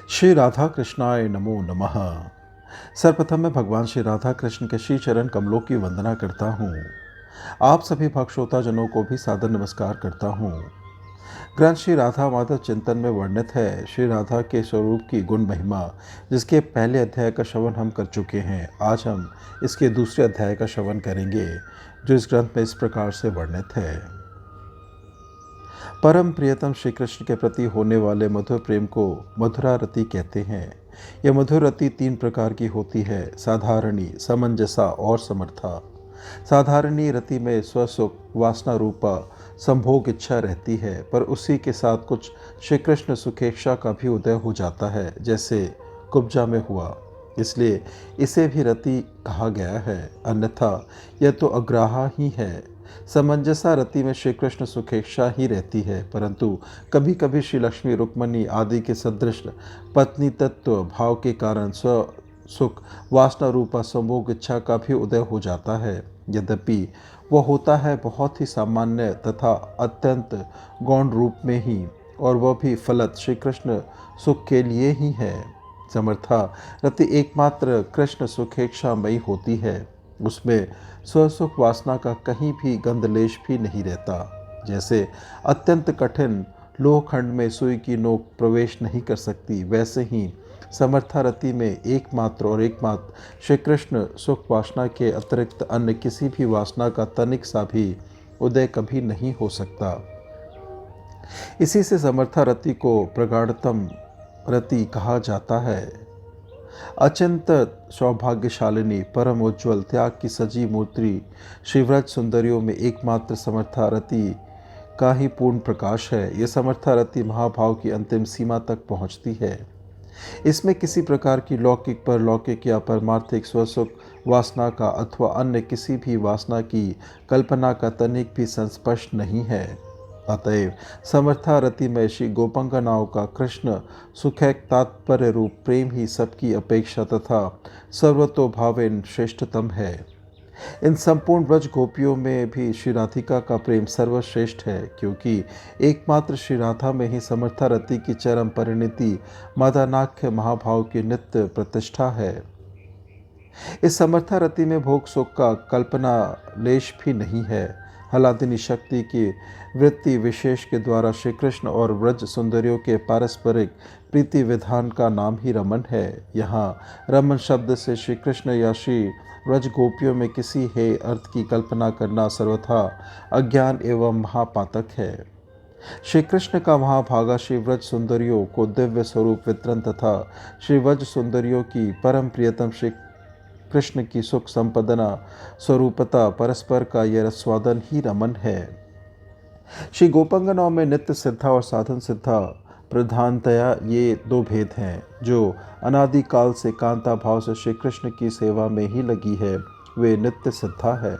श्री राधा कृष्णाय नमो नमः। सर्वप्रथम मैं भगवान श्री राधा कृष्ण के श्री चरण कमलों की वंदना करता हूँ। आप सभी भक्त श्रोता जनों को भी सादर नमस्कार करता हूँ। ग्रंथ श्री राधा माधव चिंतन में वर्णित है श्री राधा के स्वरूप की गुण महिमा, जिसके पहले अध्याय का श्रवण हम कर चुके हैं। आज हम इसके दूसरे अध्याय का श्रवण करेंगे, जो इस ग्रंथ में इस प्रकार से वर्णित है। परम प्रियतम श्री कृष्ण के प्रति होने वाले मधुर प्रेम को मधुरा रति कहते हैं। यह मधुर रति 3 प्रकार की होती है: साधारणी, समंजसा और समर्था। साधारणी रति में स्वसुख वासना रूपा संभोग इच्छा रहती है, पर उसी के साथ कुछ श्री कृष्ण सुखेक्षा का भी उदय हो जाता है, जैसे कुब्जा में हुआ। इसलिए इसे भी रति कहा गया है, अन्यथा यह तो अग्राहा ही है। समंजसा रति में श्री कृष्ण सुखेक्षा ही रहती है, परंतु कभी कभी श्री लक्ष्मी रुक्मणी आदि के सदृश पत्नी तत्व भाव के कारण स्व सुख वासना रूपा संभोग इच्छा का भी उदय हो जाता है। यद्यपि वह होता है बहुत ही सामान्य तथा अत्यंत गौण रूप में ही, और वह भी फलत श्री कृष्ण सुख के लिए ही है। समर्था रति एकमात्र कृष्ण सुखेक्षामयी होती है। उसमें स्वसुख वासना का कहीं भी गंधलेश भी नहीं रहता। जैसे अत्यंत कठिन लोहखंड में सुई की नोक प्रवेश नहीं कर सकती, वैसे ही समर्था रति में एकमात्र श्री कृष्ण सुख वासना के अतिरिक्त अन्य किसी भी वासना का तनिक सा भी उदय कभी नहीं हो सकता। इसी से समर्था रति को प्रगाढ़तम रति कहा जाता है। अचिंत सौभाग्यशालिनी परम उज्ज्वल त्याग की सजी मूर्ति शिवराज सुंदरियों में एकमात्र समर्था रति का ही पूर्ण प्रकाश है। यह समर्था रति महाभाव की अंतिम सीमा तक पहुंचती है। इसमें किसी प्रकार की लौकिक परलौकिक या परमार्थिक स्वसुख वासना का अथवा अन्य किसी भी वासना की कल्पना का तनिक भी संस्पर्श नहीं है। अतएव समर्था रति में श्री गोपंगनाओं का कृष्ण सुखैक तात्पर्य रूप प्रेम ही सबकी अपेक्षा तथा सर्वतोभावेन श्रेष्ठतम है। इन संपूर्ण व्रज गोपियों में भी श्री राधिका का प्रेम सर्वश्रेष्ठ है, क्योंकि एकमात्र श्री राधा में ही समर्था रति की चरम परिणति मदानाख्य महाभाव की नित्य प्रतिष्ठा है। इस समर्था रति में भोग सुख का कल्पना लेश भी नहीं है। हलादिनी शक्ति की वृत्ति विशेष के द्वारा श्री कृष्ण और व्रज सुंदरियों के पारस्परिक प्रीति विधान का नाम ही रमन है। यहाँ रमन शब्द से श्री कृष्ण या श्री व्रज गोपियों में किसी हे अर्थ की कल्पना करना सर्वथा अज्ञान एवं महापातक है। श्री कृष्ण का महाभागा श्री व्रज सुंदरियों को दिव्य स्वरूप वितरण तथा श्री व्रज सुंदरियों की परम प्रियतम श्री कृष्ण की सुख संपदना स्वरूपता परस्पर का यह रसवादन ही रमन है। श्री गोपंगनाओं में नित्य सिद्धा और साधन सिद्धा प्रधानतया ये 2 भेद हैं, जो अनादिकाल से कांता भाव से श्री कृष्ण की सेवा में ही लगी है। वे नित्य सिद्धा है।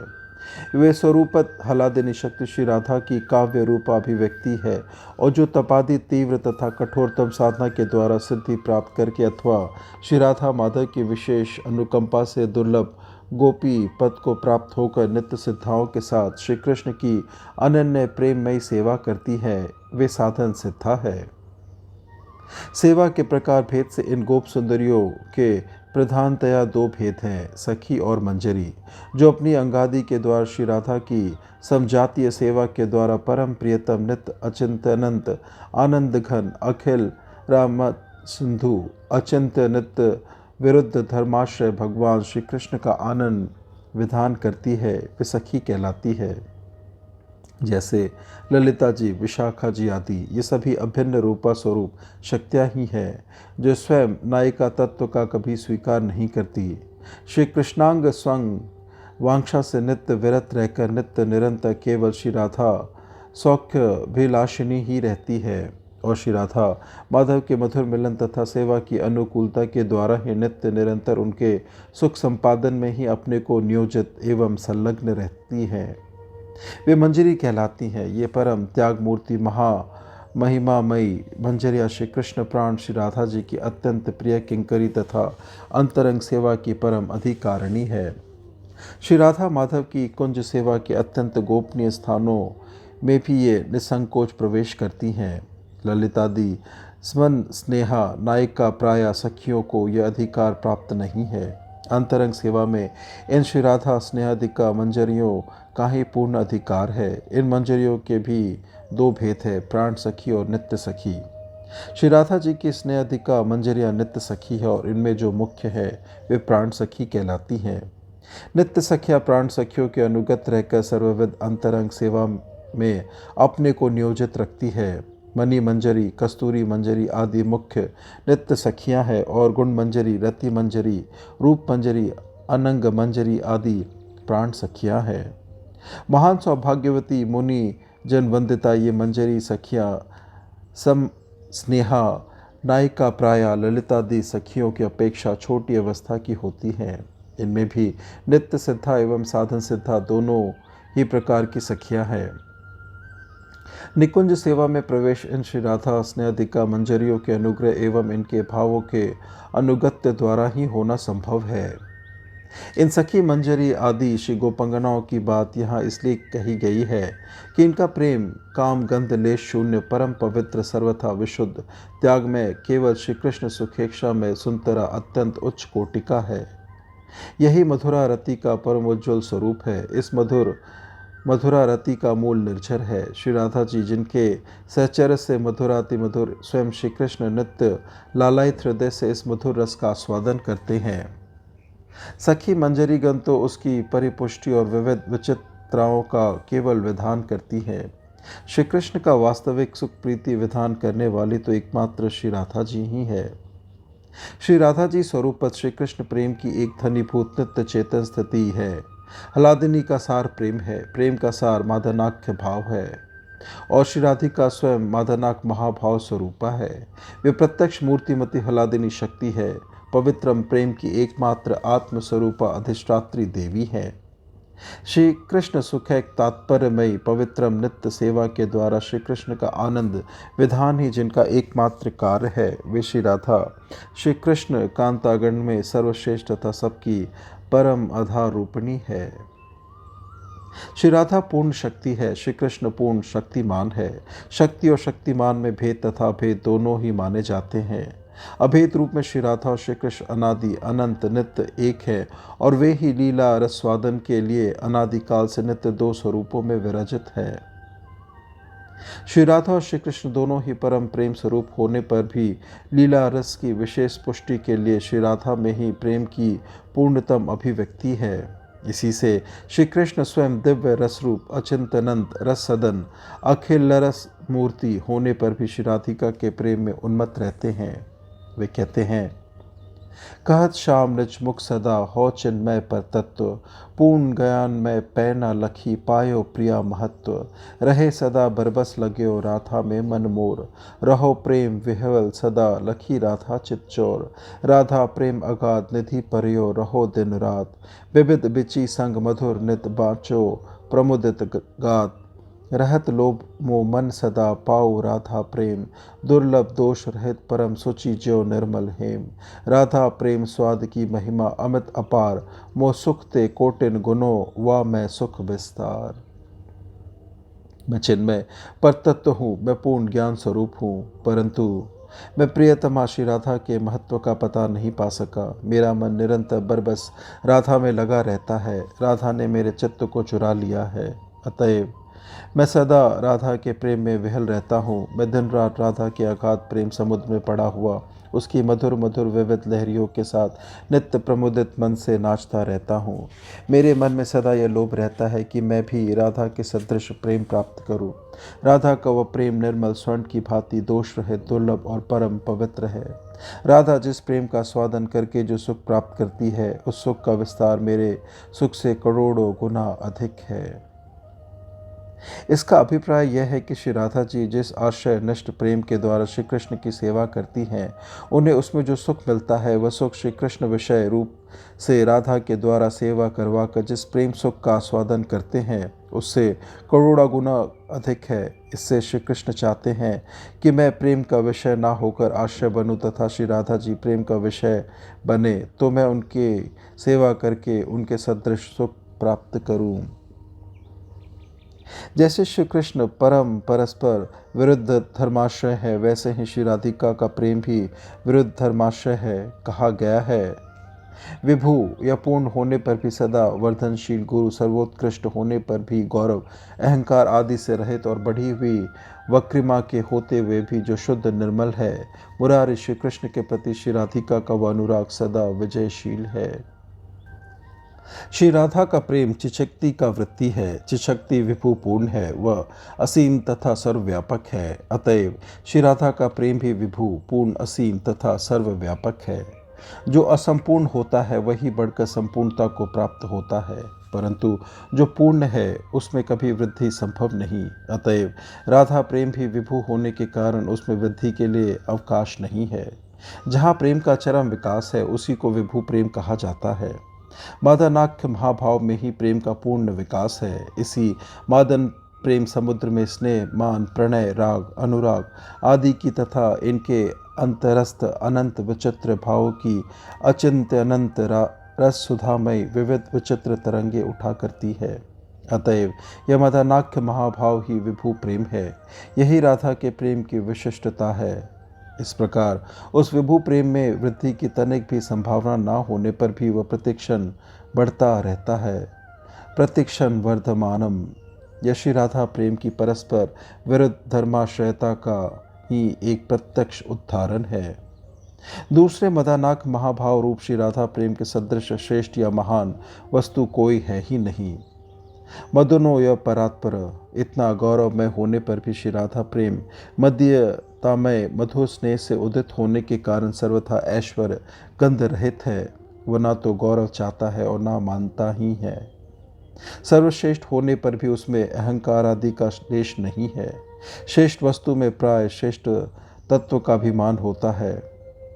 वे स्वरूपत हलादिनी शक्ति श्री राधा की काव्य रूपा अभिव्यक्ति है, और जो तपादि तीव्र तथा कठोरतम साधना के द्वारा सिद्धि प्राप्त करके अथवा श्री राधा माधव की विशेष अनुकंपा से दुर्लभ गोपी पद को प्राप्त होकर नित्य सिद्धाओं के साथ श्री कृष्ण की अनन्य प्रेममयी सेवा करती है, वे साधन सिद्धा है। सेवा के प्रकार भेद से इन गोप सुंदरियों के प्रधानतया 2 भेद हैं, सखी और मंजरी, जो अपनी अंगादि के द्वारा श्री राधा की समजातीय सेवा के द्वारा परम प्रियतम नित्य अचिंत्य अनंत आनंद घन अखिल राम सिंधु अचिंत्य नित्य विरुद्ध धर्माश्रय भगवान श्री कृष्ण का आनंद विधान करती है, वे सखी कहलाती है। जैसे ललिता जी, विशाखा जी आदि ये सभी अभिन्न रूपा स्वरूप शक्तियाँ ही हैं, जो स्वयं नायिका तत्व का कभी स्वीकार नहीं करती। श्री कृष्णांग स्वंग वांछा से नित्य विरत रहकर नित्य निरंतर केवल श्री राधा सौख्यभिलाषिनी ही रहती है, और श्री राधा माधव के मधुर मिलन तथा सेवा की अनुकूलता के द्वारा ही नित्य निरंतर उनके सुख संपादन में ही अपने को नियोजित एवं संलग्न रहती हैं। वे मंजरी कहलाती हैं। ये परम त्याग मूर्ति महा महिमामयी मंजरिया श्री कृष्ण प्राण श्री राधा जी की अत्यंत प्रिय किंकरी तथा अंतरंग सेवा की परम अधिकारिणी है। श्री राधा माधव की कुंज सेवा के अत्यंत गोपनीय स्थानों में भी ये निसंकोच प्रवेश करती हैं। ललितादि स्मन स्नेहा नायिका प्राय सखियों को यह अधिकार प्राप्त नहीं है। अंतरंग सेवा में इन श्री राधा स्नेहादिका मंजरियों का ही पूर्ण अधिकार है। इन मंजरियों के भी दो भेद है, प्राण सखी और नित्य सखी। श्री राधा जी की स्नेहादिका मंजरियाँ नित्य सखी है और इनमें जो मुख्य है वे प्राण सखी कहलाती हैं। नित्य सखिया प्राण सखियों के अनुगत रहकर सर्वविध अंतरंग सेवा में अपने को नियोजित रखती है। मणि मंजरी, कस्तूरी मंजरी आदि मुख्य नित्य सखियां हैं और गुण मंजरी, रति मंजरी, रूप मंजरी, अनंग मंजरी आदि प्राण सखियां हैं। महान सौभाग्यवती मुनि जन वंदिता ये मंजरी सखियां सम स्नेहा नायिका प्राय ललितादि सखियों की अपेक्षा छोटी अवस्था की होती हैं। इनमें भी नित्य सिद्धा एवं साधन सिद्धा दोनों ही प्रकार की सखियां हैं। निकुंज सेवा में प्रवेश इन श्री राधा स्नेहादिका मंजरियों के अनुग्रह एवं इनके भावों के अनुगत्य द्वारा ही होना संभव है। इन सखी मंजरी आदि श्री गोपंगनाओं की बात यहाँ इसलिए कही गई है कि इनका प्रेम काम गंध लेश शून्य परम पवित्र सर्वथा विशुद्ध त्याग में केवल श्री कृष्ण सुखेक्षा में सुंदरा अत्यंत उच्च कोटि का है। यही मधुरा रति का परम उज्ज्वल स्वरूप है। इस मधुरा रति का मूल निर्झर है। श्री राधा जी जिनके सहचर्य से मधुराति मधुर स्वयं श्री कृष्ण नित्य लालायित हृदय से इस मधुर रस का आस्वादन करते हैं। सखी मंजरीगण तो उसकी परिपुष्टि और विविध विचित्राओं का केवल विधान करती है। श्री कृष्ण का वास्तविक सुख प्रीति विधान करने वाली तो एकमात्र श्री राधा जी ही है। श्री राधा जी स्वरूपत श्री कृष्ण प्रेम की एक धनीभूत नित्य चेतन स्थिति है। हलादिनी का सार प्रेम है, प्रेम का सार मादनाख्य भाव है और श्री राधिका स्वयं मादनाक महाभाव स्वरूपा है। वे प्रत्यक्ष मूर्तिमती हलादिनी शक्ति है, पवित्रम प्रेम की एकमात्र आत्मस्वरूपा अधिष्ठात्री देवी है। श्री कृष्ण सुख एक तात्पर्यमयी पवित्रम नित्य सेवा के द्वारा श्री कृष्ण का आनंद विधान ही जिनका एकमात्र कार्य है, वे श्री राधा श्री कृष्ण कांतागण में सर्वश्रेष्ठ तथा सबकी परम आधार रूपिणी है। श्री राधा पूर्ण शक्ति है, श्री कृष्ण पूर्ण शक्तिमान है। शक्ति और शक्तिमान में भेद तथा भेद दोनों ही माने जाते हैं। अभेद रूप में श्री राधा और श्री कृष्ण अनादि अनंत नित्य एक है और वे ही लीला रसवादन के लिए अनादिकाल से नित्य दो स्वरूपों में विराजित है। श्री राधा और श्री कृष्ण दोनों ही परम प्रेम स्वरूप होने पर भी लीला रस की विशेष पुष्टि के लिए श्री राधा में ही प्रेम की पूर्णतम अभिव्यक्ति है। इसी से श्री कृष्ण स्वयं दिव्य रसरूप अचिंतनंत रस सदन अखिल रस मूर्ति होने पर भी श्री राधिका के प्रेम में उन्मत्त रहते हैं। वे कहते हैं, कहत श्याम निज मुख सदा हो चिन्मय पर तत्व, पूर्ण ज्ञान में पैना लखी पायो प्रिया महत्व, रहे सदा बरबस लग्यो राधा में मन मोर, रहो प्रेम विह्वल सदा लखी राधा चितचोर, राधा प्रेम अगाध निधि परियो रहो दिन रात, विविध बिची संग मधुर नित बाँचो प्रमुदित गात, रहत लोभ मोह मन सदा पाओ राधा प्रेम, दुर्लभ दोष रहित परम सुचि ज्यो निर्मल हेम, राधा प्रेम स्वाद की महिमा अमित अपार, मोह सुख ते कोटिन गुणों वा मैं सुख विस्तार। मैं चिन्मय पर तत्व हूँ, मैं पूर्ण ज्ञान स्वरूप हूँ, परंतु मैं प्रियतमा श्री राधा के महत्व का पता नहीं पा सका। मेरा मन निरंतर बरबस राधा में लगा रहता है। राधा ने मेरे चित्त को चुरा लिया है, अतएव मैं सदा राधा के प्रेम में विहल रहता हूँ। मैं दिन रात राधा के अगाध प्रेम समुद्र में पड़ा हुआ उसकी मधुर मधुर विविध लहरियों के साथ नित्य प्रमुदित मन से नाचता रहता हूँ। मेरे मन में सदा यह लोभ रहता है कि मैं भी राधा के सदृश प्रेम प्राप्त करूँ। राधा का वह प्रेम निर्मल स्वर्ण की भांति दोष रहित दुर्लभ और परम पवित्र है। राधा जिस प्रेम का स्वादन करके जो सुख प्राप्त करती है, उस सुख का विस्तार मेरे सुख से करोड़ों गुना अधिक है। इसका अभिप्राय यह है कि श्री राधा जी जिस आश्रय निष्ठ प्रेम के द्वारा श्री कृष्ण की सेवा करती हैं, उन्हें उसमें जो सुख मिलता है वह सुख श्री कृष्ण विषय रूप से राधा के द्वारा सेवा करवाकर जिस प्रेम सुख का आस्वादन करते हैं उससे करोड़ों गुना अधिक है। इससे श्री कृष्ण चाहते हैं कि मैं प्रेम का विषय ना होकर आश्रय बनूं तथा श्री राधा जी प्रेम का विषय बने तो मैं उनकी सेवा करके उनके सदृश सुख प्राप्त करूं। जैसे श्री कृष्ण परम परस्पर विरुद्ध धर्माश्रय है, वैसे ही श्री राधिका का प्रेम भी विरुद्ध धर्माश्रय है। कहा गया है, विभु या पूर्ण होने पर भी सदा वर्धनशील, गुरु सर्वोत्कृष्ट होने पर भी गौरव अहंकार आदि से रहित और बढ़ी हुई वक्रिमा के होते हुए भी जो शुद्ध निर्मल है, मुरारी श्री कृष्ण के प्रति श्री राधिका का वह अनुराग सदा विजयशील है। श्री राधा का प्रेम चिशक्ति का वृत्ति है। चिशक्ति विभु पूर्ण है, वह असीम तथा सर्वव्यापक है। अतएव श्री राधा का प्रेम भी विभु पूर्ण, असीम तथा सर्वव्यापक है। जो असंपूर्ण होता है वही बढ़कर संपूर्णता को प्राप्त होता है, परंतु जो पूर्ण है उसमें कभी वृद्धि संभव नहीं। अतएव राधा प्रेम भी विभु होने के कारण उसमें वृद्धि के लिए अवकाश नहीं है। जहाँ प्रेम का चरम विकास है उसी को विभु प्रेम कहा जाता है। मादनाख्य महाभाव में ही प्रेम का पूर्ण विकास है। इसी मादन प्रेम समुद्र में स्नेह, मान, प्रणय, राग, अनुराग आदि की तथा इनके अंतरस्थ अनंत विचित्र भावों की अचिंत्य अनंत रस सुधामय विविध विचित्र तरंगे उठा करती है। अतएव यह मदनाख्य महाभाव ही विभु प्रेम है। यही राधा के प्रेम की विशिष्टता है। इस प्रकार उस विभु प्रेम में वृद्धि की तनिक भी संभावना न होने पर भी वह प्रतिक्षण बढ़ता रहता है। प्रतिक्षण वर्धमानम। यह श्री राधा प्रेम की परस्पर विरुद्ध धर्माश्रयता का ही एक प्रत्यक्ष उदाहरण है। दूसरे मदानाक महाभाव रूप श्री राधा प्रेम के सदृश श्रेष्ठ या महान वस्तु कोई है ही नहीं। मदनो या परात्पर। इतना गौरवमय होने पर भी श्री राधा प्रेम मध्यतामय मधुर स्नेह से उदित होने के कारण सर्वथा ऐश्वर्य गंध रहित है। वह ना तो गौरव चाहता है और ना मानता ही है। सर्वश्रेष्ठ होने पर भी उसमें अहंकार आदि का लेश नहीं है। श्रेष्ठ वस्तु में प्राय श्रेष्ठ तत्व का अभिमान होता है,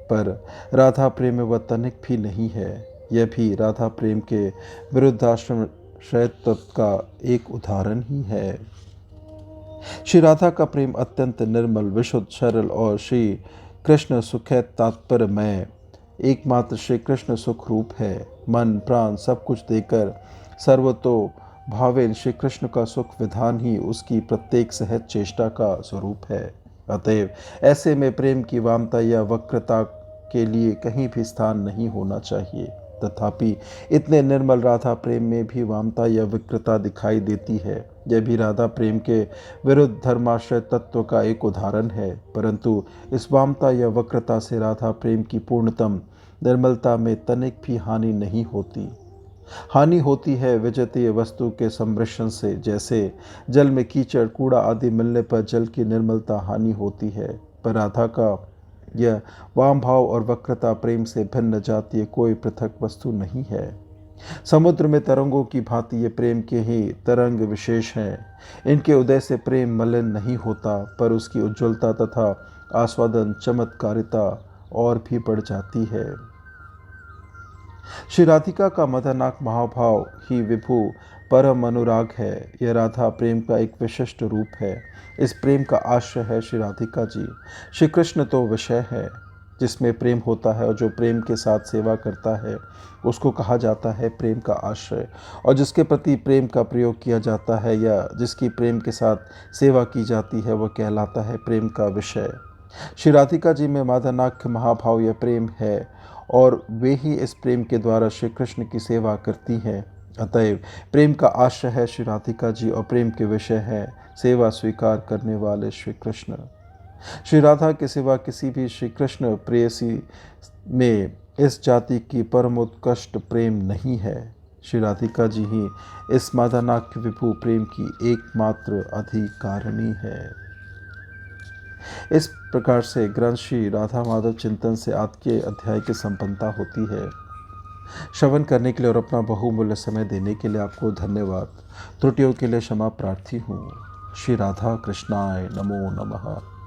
पर राधा प्रेम में वह तनिक भी नहीं है। यह भी राधा प्रेम के विरुद्धाश्रम तत्व का एक उदाहरण ही है। श्री राधा का प्रेम अत्यंत निर्मल, विशुद्ध, सरल और श्री कृष्ण सुखै तात्पर्यमय एकमात्र श्री कृष्ण सुख रूप है। मन प्राण सब कुछ देकर सर्वतो भावेन श्री कृष्ण का सुख विधान ही उसकी प्रत्येक सहज चेष्टा का स्वरूप है। अतएव ऐसे में प्रेम की वामता या वक्रता के लिए कहीं भी स्थान नहीं होना चाहिए। तथापि इतने निर्मल राधा प्रेम में भी वामता या विकृता दिखाई देती है। यह भी राधा प्रेम के विरुद्ध धर्माश्रय तत्व का एक उदाहरण है, परंतु इस वामता या वक्रता से राधा प्रेम की पूर्णतम निर्मलता में तनिक भी हानि नहीं होती। हानि होती है विजतीय वस्तु के सम्मिश्रण से। जैसे जल में कीचड़ कूड़ा आदि मिलने पर जल की निर्मलता हानि होती है, पर राधा का यह वाम भाव और वक्रता प्रेम से भिन्न जातीय कोई पृथक वस्तु नहीं है। समुद्र में तरंगों की भांति ये प्रेम के ही तरंग विशेष हैं। इनके उदय से प्रेम मलिन नहीं होता, पर उसकी उज्ज्वलता तथा आस्वादन चमत्कारिता और भी बढ़ जाती है। श्री राधिका का मदनाक महाभाव ही विभु परम अनुराग है। यह राधा प्रेम का एक विशिष्ट रूप है। इस प्रेम का आश्रय है श्री राधिका जी। श्री कृष्ण तो विषय है जिसमें प्रेम होता है, और जो प्रेम के साथ सेवा करता है उसको कहा जाता है प्रेम का आश्रय, और जिसके प्रति प्रेम का प्रयोग किया जाता है या जिसकी प्रेम के साथ सेवा की जाती है वह कहलाता है प्रेम का विषय। श्री राधिका जी में मादनाख्य महाभाव यह प्रेम है, और वे ही इस प्रेम के द्वारा श्री कृष्ण की सेवा करती हैं। अतएव प्रेम का आश्रय है श्री राधिका जी और प्रेम के विषय है सेवा स्वीकार करने वाले श्री कृष्ण। श्री राधा के सिवा किसी भी श्री कृष्ण प्रेयसी में इस जाति की परमोत्कृष्ट प्रेम नहीं है। श्री राधिका जी ही इस मादनाख्य विभु प्रेम की एकमात्र अधिकारिणी है। इस प्रकार से ग्रंथ श्री राधा माधव चिंतन से आज के अध्याय की संपन्नता होती है। श्रवण करने के लिए और अपना बहुमूल्य समय देने के लिए आपको धन्यवाद। त्रुटियों के लिए क्षमा प्रार्थी हूँ। श्री राधा कृष्णाय नमो नमः।